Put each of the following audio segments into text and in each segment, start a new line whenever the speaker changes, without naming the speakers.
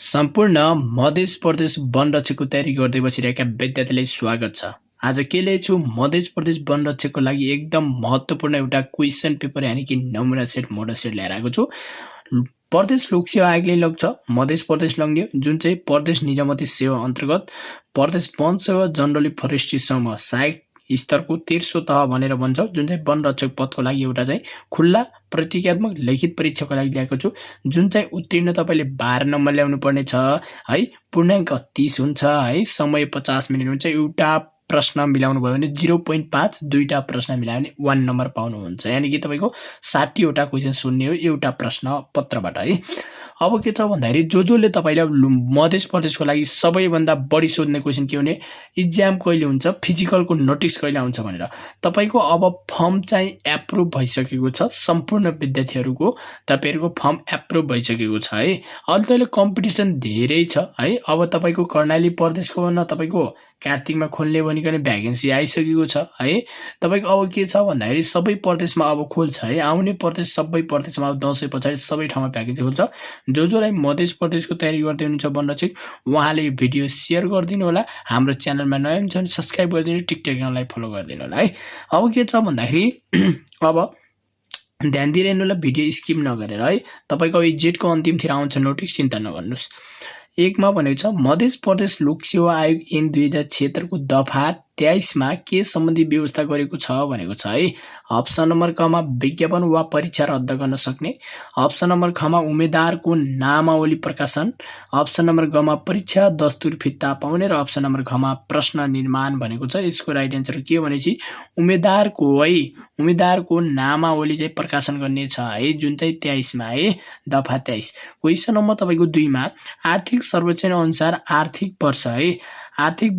सम्पूर्ण मध्य प्रदेश वन रक्षकको तयारी गर्दै बसिरहेका विद्यार्थीलाई स्वागत छ। आज के ल्याएछु मध्य प्रदेश वन रक्षकको लागि एकदम महत्त्वपूर्ण एउटा क्वेशन पेपर यानी कि नमुना सेट मोडल सेट ल्याएर आएको छु। प्रदेश लोक सेवा आयोगले लग्छ मध्य प्रदेश लग्ने जुन चाहिँ प्रदेश निजामती सेवा अन्तर्गत प्रदेश वन सेवा जनरली फरेस्ट्री समूह सहायक स्तरको 13औं तह भनेर भन्छ, जुन चाहिँ वन रक्षक पदको लागि एउटा चाहिँ खुल्ला प्रतिज्ञात्मक लिखित परीक्षाको लागि ल्याएको छु, जुन चाहिँ उत्तीर्ण तपाईले 12 नम्बर ल्याउनु पर्ने छ है। पूर्णाङ्क 30 हुन्छ है, समय 50 मिनेट हुन्छ। एउटा प्रश्न मिलाउनु भयो भने 0.5, दुईटा प्रश्न मिलायो भने 1 नम्बर पाउनुहुन्छ, यानी कि तपाईको 60 वटा क्वेशन सुन्ने हो एउटा प्रश्न पत्रबाट है। अब के छ भन्दाखेरि जसले तपाईलाई मध्य प्रदेशको लागि सबैभन्दा बढी सोध्ने क्वेशन के हुने, इक्जाम कहिले हुन्छ, फिजिकलको नोटिस कहिले आउँछ भनेर। तपाईको अब फर्म चाहिँ एप्रुभ भइसकेको छ, सम्पूर्ण विद्यार्थीहरुको तपाईहरुको फर्म एप्रुभ भइसकेको छ है। अहिले तैले कम्पिटिसन धेरै छ है। अब तपाईको कर्णाली प्रदेशको न तपाईको कार्तिकमा खोल्ने भनिकन भ्याकेन्सी आइसकेको छ है। तपाईको अब के छ भन्दाखेरि सबै प्रदेशमा अब खोल्छ है। आउने प्रदेश सबै प्रदेशमा अब दशैं पछाडी सबै ठाउँमा भ्याकेन्सी खोल्छ। जसलाई मध्य प्रदेशको तयारी गर्दै हुनुहुन्छ वन रक्षक, उहाँले यो भिडियो शेयर गरिदिनु होला। हाम्रो च्यानलमा नयाँ हुनुहुन्छ भने सब्स्क्राइब गरिदिनु, टिकटक एकाउन्टलाई फलो गरिदिनु होला है। अब के छ भन्दाखेरि अब ध्यान दिइरहनु होला, भिडियो स्किप नगरेर है। तपाईको यो जेठको अन्तिमतिर आउँछ नोटिस, चिन्ता नगर्नुस्। 1 मा भनेको छ मध्य प्रदेश लोक सेवा आयोग ऐन 2076 को दफा 23 मा के सम्बन्धी व्यवस्था गरेको छ भनेको छ है। अप्सन नम्बर क मा विज्ञापन वा परीक्षा रद्द गर्न सक्ने, अप्सन नम्बर ख मा उम्मेदवारको नामावली प्रकाशन, अप्सन नम्बर ग मा परीक्षा दस्तुर फिर्ता पाउने र अप्सन नम्बर घ मा प्रश्न निर्माण भनेको छ। यसको राइट आन्सर के हो भनेपछि उम्मेदवारको नामावली चाहिँ प्रकाशन गर्ने छ है, जुन चाहिँ 23 मा है, दफा 23। क्वेशन नम्बर तपाईको 2 मा आर्थिक सर्वेक्षण अनुसार आर्थिक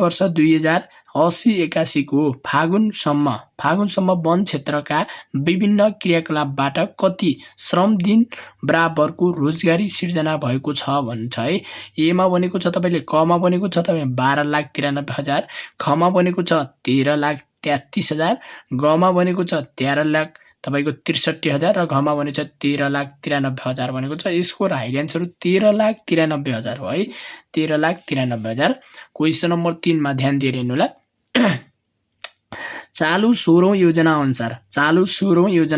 वर्ष 2080-81 को फागुनसम्म वन क्षेत्रका विभिन्न क्रियाकलापबाट कति श्रम दिन बराबरको रोजगारी सिर्जना भएको छ भन्छ है। ए मा भनेको छ तपाईले, क मा भनेको छ तपाईले 12,93,000, ख मा भनेको छ 13,33,000, ग मा भनेको छ 13,00,000 तपाईको 63,000 र घ मा भनेको छ 13,93,000 भनेको छ। यसको राइट आन्सर 13,93,000 हो है, 13,93,000। क्वेशन नम्बर 3 मा ध्यान दिएर हेर्नु होला। चालू 16औं योजना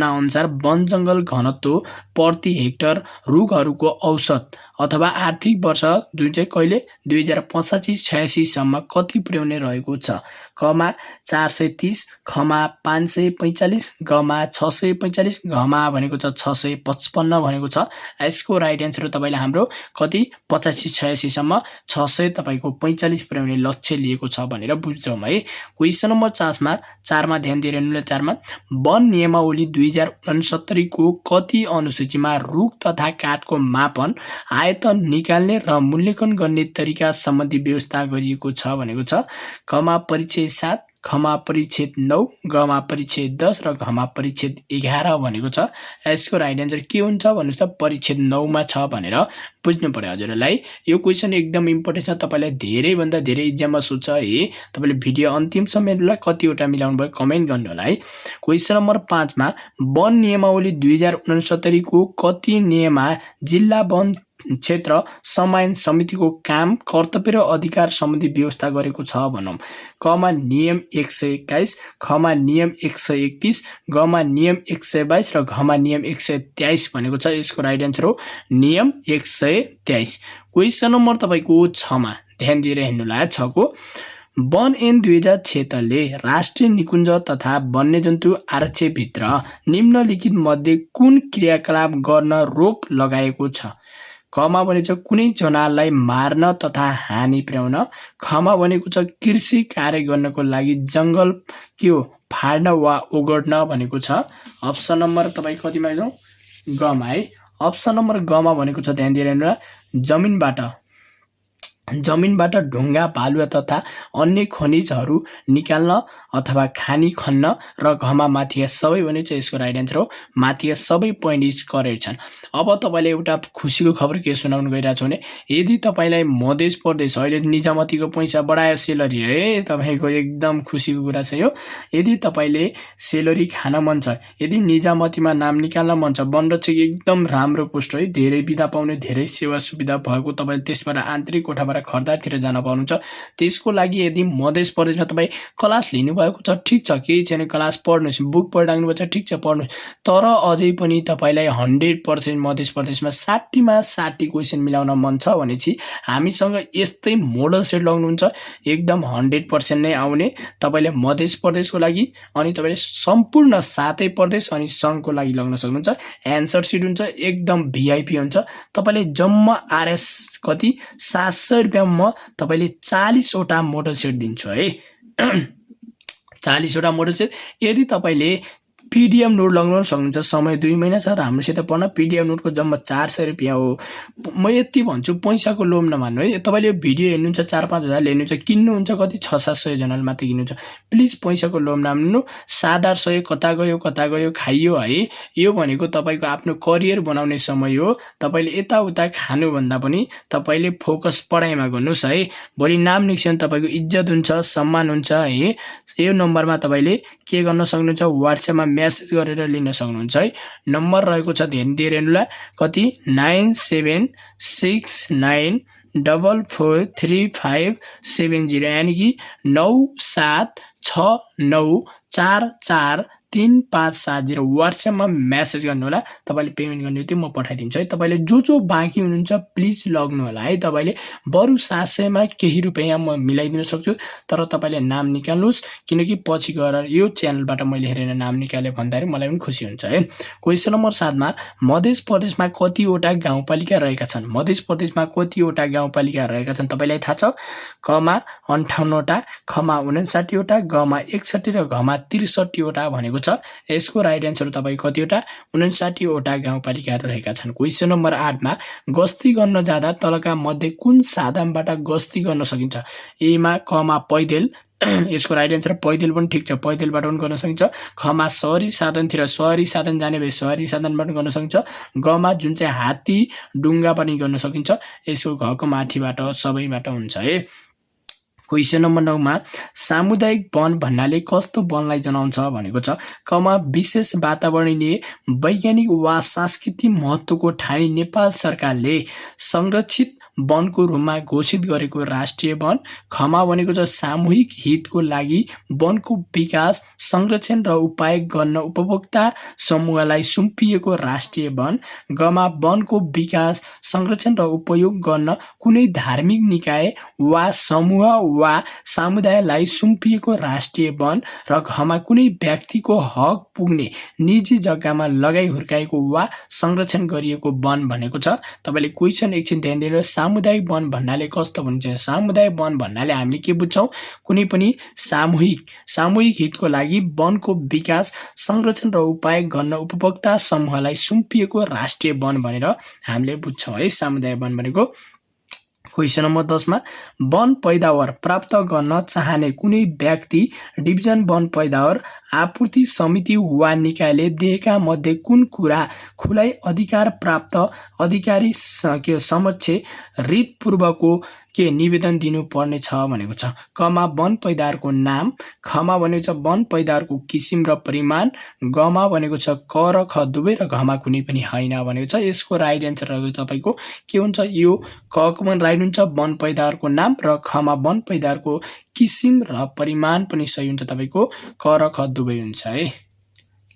अनुसार वन जंगल घनत्व प्रति हेक्टर रुखहरूको औसत अथवा आर्थिक वर्ष जुन चाहिँ कहिले 2085-86 सम्म कति पुर्याउने रहेको छ। क मा 430, ख मा 545, ग मा 645, घ मा भनेको छ 655 भनेको छ। यसको राइट आन्सर तपाईले हाम्रो कति 85-86 सम्म 600 तपाईको 45 पुर्याउने लक्ष्य लिएको छ भनेर बुझ्छौं है। क्वेशन नम्बर 4 मा ध्यान दिएर हेर्नु। 4 मा वन नियमावली 2069 को कति अनुसूचीमा रुख तथा काठको मापन, आयतन निकाल्ने र मूल्याङ्कन गर्ने तरिका सम्बन्धी व्यवस्था गरिएको छ भनेको छ। क मा परिच्छेद 7, ख मा परिच्छेद 9, ग मा परिच्छेद 10 र घ मा परिच्छेद 11 भनेको छ। यसको राइट आन्सर के हुन्छ भन्नुस् त परिच्छेद 9 मा छ भनेर बुझ्नु पर्यो हजुरलाई। यो क्वेशन एकदम इम्पोर्टेन्ट छ, तपाईलाई धेरै भन्दा धेरै इक्जाममा सोध्छ है। तपाईले भिडियो अन्तिम समयलाई कतिवटा मिलाउनु भयो कमेन्ट गर्नु होला है। क्वेशन नम्बर 5 मा वन नियमावली 2069 को कति नियममा जिल्ला वन क्षेत्र समन्वय समितिको काम, कर्तव्य र अधिकार सम्बन्धी व्यवस्था गरेको छ भनौं। क मा नियम 121, ख मा नियम 131, ग मा नियम 122 र घ मा नियम 123 भनेको छ। यसको राइट आन्सर हो नियम 123। क्वेशन नम्बर तपाईको 6 मा ध्यान दिएर हेर्नु होला। 6 को वन ऐन 2076 ले राष्ट्रिय निकुञ्ज तथा वन्यजन्तु आरक्षण भित्र निम्नलिखित मध्ये कुन क्रियाकलाप गर्न रोक लगाएको छ। क मा भनेको छ कुनै जनावरलाई मार्न तथा हानि पुर्याउन, ख मा भनेको छ कृषि कार्य गर्नको लागि जंगल के हो फाड्न वा ओगट्न भनेको छ। अप्सन नम्बर तपाई कतिमा जाउँ, ग मा है। अप्सन नम्बर ग मा भनेको छ ध्यान दिएर हेर्नु, जमिनबाट जमिनबाट ढुङ्गा बालुवा तथा अन्य खनिजहरू निकाल्न अथवा खानी खन्न र घमा माथिका सबै भने चाहिँ यसको राइट एन्सर हो। माथिका सबै पोइन्ट इज करेक्ट छन्। अब तपाईँलाई एउटा खुसीको खबर के सुनाउन गइरहेको छु भने यदि तपाईँलाई मध्य प्रदेश अहिले निजामतीको पैसा बढायो सेलरी है, तपाईँको एकदम खुसीको कुरा छ यो। यदि तपाईँले सेलरी खान मन छ, यदि निजामतीमा नाम निकाल्न मन छ, बनरक्षक एकदम राम्रो पोस्ट है, धेरै बिदा पाउने, धेरै सेवा सुविधा भएको, तपाईले त्यसबाट आन्तरिक कोठाबाट खर्दातिर जान पाउनुहुन्छ। त्यसको लागि यदि मध्य प्रदेशमा तपाईँ क्लास लिनुभएको छ ठिक छ, केही छैन, क्लास पढ्नुहोस्, बुक पढिराख्नु भएको छ ठिक छ, पढ्नुहोस्, तर अझै पनि तपाईँलाई 100% मध्य प्रदेशमा 60मा 60 क्वेसन मिलाउन मन छ भनेपछि हामीसँग यस्तै मोडल सेट लगाउनुहुन्छ, एकदम 100% नै आउने तपाईँले मध्य प्रदेशको लागि, अनि तपाईँले सम्पूर्ण 7 प्रदेश अनि सङ्घको लागि लगाउन सक्नुहुन्छ। एन्सर सिट हुन्छ, एकदम भिआइपी हुन्छ। तपाईँले जम्मा आरएस कति 700 रुपियाँमा तपाईँले 40 वटा मोडल सेट दिन्छु है। 40 वटा मोडल सेट। यदि तपाईँले पीडीएफ नोट लगाउन सक्नुहुन्छ, समय 2 महिना छ र हाम्रोसित पढ्न। पीडीएफ नोटको जम्मा 400 रुपियाँ हो। म यति भन्छु, पैसाको लोभ नमान्नु है। तपाईँले भिडियो हेर्नुहुन्छ 4-5 हजार हेर्नुहुन्छ, किन्नुहुन्छ कति 600-700 जनाले मात्र किन्नुहुन्छ। प्लिज पैसाको लोभ नमान्नु। 700 कता गयो खाइयो है। यो भनेको तपाईँको आफ्नो करियर बनाउने समय हो। तपाईँले यताउता खानुभन्दा पनि तपाईँले फोकस पढाइमा गर्नुहोस् है। भोलि नाम निस्किन्छ, तपाईँको इज्जत हुन्छ, सम्मान हुन्छ है। यो नम्बरमा तपाईँले के गर्न सक्नुहुन्छ, व्हाट्सएपमा मेसेज गरेर लिन सक्नुहुन्छ है। नम्बर रहेको छ, ध्यान दिएर हेर्नुला, कति 9769443570, यानि कि 9769443570। व्हाट्सएपमा मेसेज गर्नु होला। तपाईँले पेमेन्ट गर्ने त्यो म पठाइदिन्छु है। तपाईँले जो बाँकी हुनुहुन्छ प्लिज लग्नु होला है। तपाईँले बरु 700मा केही रुपियाँ म मिलाइदिन सक्छु, तर तपाईँले नाम निकाल्नुहोस्, किनकि पछि गएर यो च्यानलबाट मैले हेरेर नाम निकाले भन्दाखेरि मलाई पनि खुसी हुन्छ है। क्वेसन नम्बर 7मा मध्य प्रदेशमा कतिवटा गाउँपालिका रहेका छन्? मध्य प्रदेशमा कतिवटा गाउँपालिका रहेका छन् तपाईँलाई थाहा छ? कमा 58 वटा, खमा 59 वटा, गमा 61 र घमा 63 वटा भनेको छ। यसको राइट एन्सर तपाईँ कतिवटा? 59 वटा गाउँपालिकाहरू रहेका छन्। क्वेसन नम्बर 8मा गस्ती गर्न जाँदा तलका मध्ये कुन साधनबाट गस्ती गर्न सकिन्छ? एमा कमा पैदल, यसको राइट एन्सर पैदल पनि ठिक छ, पैदलबाट पनि गर्न सकिन्छ। खमा सहरी साधनतिर, सहरी साधन जाने भए सहरी साधनबाट गर्न सकिन्छ। गमा जुन चाहिँ हात्ती डुङ्गा पनि गर्न सकिन्छ। यसको घको माथिबाट सबैबाट हुन्छ है। क्वेसन नम्बर 9मा सामुदायिक वन भन्नाले कस्तो वनलाई जनाउँछ भनेको छ? कमा विशेष वातावरणीय, वैज्ञानिक वा सांस्कृतिक महत्त्वको ठानी नेपाल सरकारले संरक्षित वनको रूपमा घोषित गरेको राष्ट्रिय वन। खमा भनेको छ सामूहिक हितको लागि वनको विकास, संरक्षण र उपयोग गर्न उपभोक्ता समूहलाई सुम्पिएको राष्ट्रिय वन। गमा वनको विकास, संरक्षण र उपयोग गर्न कुनै धार्मिक निकाय वा समूह वा समुदायलाई सुम्पिएको राष्ट्रिय वन। र घमा कुनै व्यक्तिको हक पुग्ने निजी जग्गामा लगाई हुर्काएको वा संरक्षण गरिएको वन भनेको छ। तपाईँले क्वेसन एकछिन ध्यान दिएर, सामुदायिक वन भन्नाले कस्तो भनिन्छ? सामुदायिक वन भन्नाले हामीले के बुझ्छौँ? कुनै पनि सामूहिक हितको लागि वनको विकास, संरक्षण र उपयोग गर्न उपभोक्ता समूहलाई सुम्पिएको राष्ट्रिय वन भनेर हामीले बुझ्छौँ है सामुदायिक वन भनेको। क्वेसन नम्बर 10मा वन पैदावार प्राप्त गर्न चाहने कुनै व्यक्ति डिभिजन वन पैदावार आपूर्ति समिति वा निकायले दिएका मध्ये कुन कुरा खुलाई अधिकार प्राप्त अधिकारी समक्ष रितपूर्वकको के निवेदन दिनुपर्ने छ भनेको छ? कमा वन पैदावारको नाम, खमा भनेको छ वन पैदावारको किसिम र परिमाण, गमा भनेको छ क र ख दुवै र घमा कुनै पनि होइन भनेको छ। यसको राइट एन्सर तपाईँको के हुन्छ? यो कको पनि राइट हुन्छ, वन पैदावारको नाम, र खमा वन पैदावारको किसिम र परिमाण पनि सही हुन्छ, तपाईँको क र ख दुवै हुन्छ है।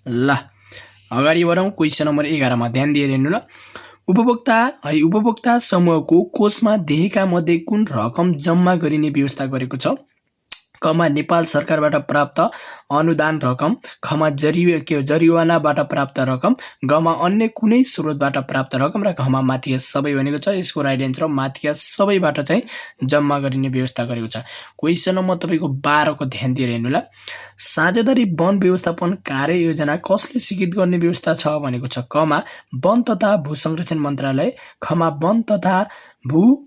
ल अगाडि बढौँ। क्वेसन नम्बर 11मा ध्यान दिएर हेर्नु ल। उपभोक्ता समूहको कोषमा देखेका मध्ये कुन रकम जम्मा गरिने व्यवस्था गरेको छ? कमा नेपाल सरकारबाट प्राप्त अनुदान रकम, खमा जरिवानाबाट प्राप्त रकम, गमा अन्य कुनै स्रोतबाट प्राप्त रकम, र घमा माथिका सबै भनेको छ। यसको राइट एन्सर माथिका सबैबाट चाहिँ जम्मा गरिने व्यवस्था गरेको छ। क्वेसन नम्बर तपाईँको 12 को ध्यान दिएर हेर्नु ल। साझेदारी वन व्यवस्थापन कार्य योजना कसले स्वीकृत गर्ने व्यवस्था छ भनेको छ? कमा वन तथा भू संरक्षण मन्त्रालय, खमा वन तथा भू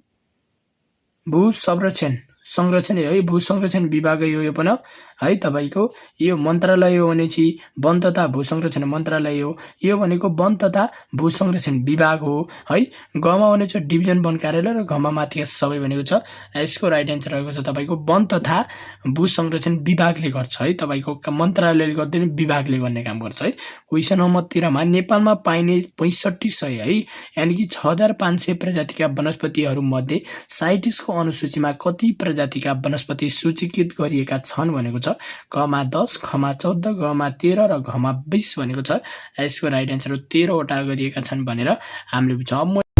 भू संरक्षण है भू संरक्षण विभाग हो यो पनि है तपाईको यो मन्त्रालय हो भने चाहिँ वन तथा भू संरक्षण मन्त्रालय हो यो भनेको वन तथा भू संरक्षण विभाग हो है गमा भने चाहिँ डिभिजन वन कार्यालय र घमा माथिका सबै भनेको छ यसको राइट आन्सर रहेको छ तपाईको वन तथा भू संरक्षण विभागले गर्छ है तपाईको मन्त्रालयले गर्दैन विभागले गर्ने काम गर्छ है क्वेशन नम्बर 13 मा नेपालमा पाइने 6500 है यानी कि 6500 प्रजातिका वनस्पतिहरू मध्ये साइटिसको अनुसूचीमा कति प्रजातिका वनस्पति सूचीकृत गरिएका छन् भनेको छ क मा 10 ख मा 14 ग मा 13 र घ मा 20 भनेको छ यसको राइट आन्सर 13 वटा गरिएका छन् भनेर हामीले बुझ्छौं।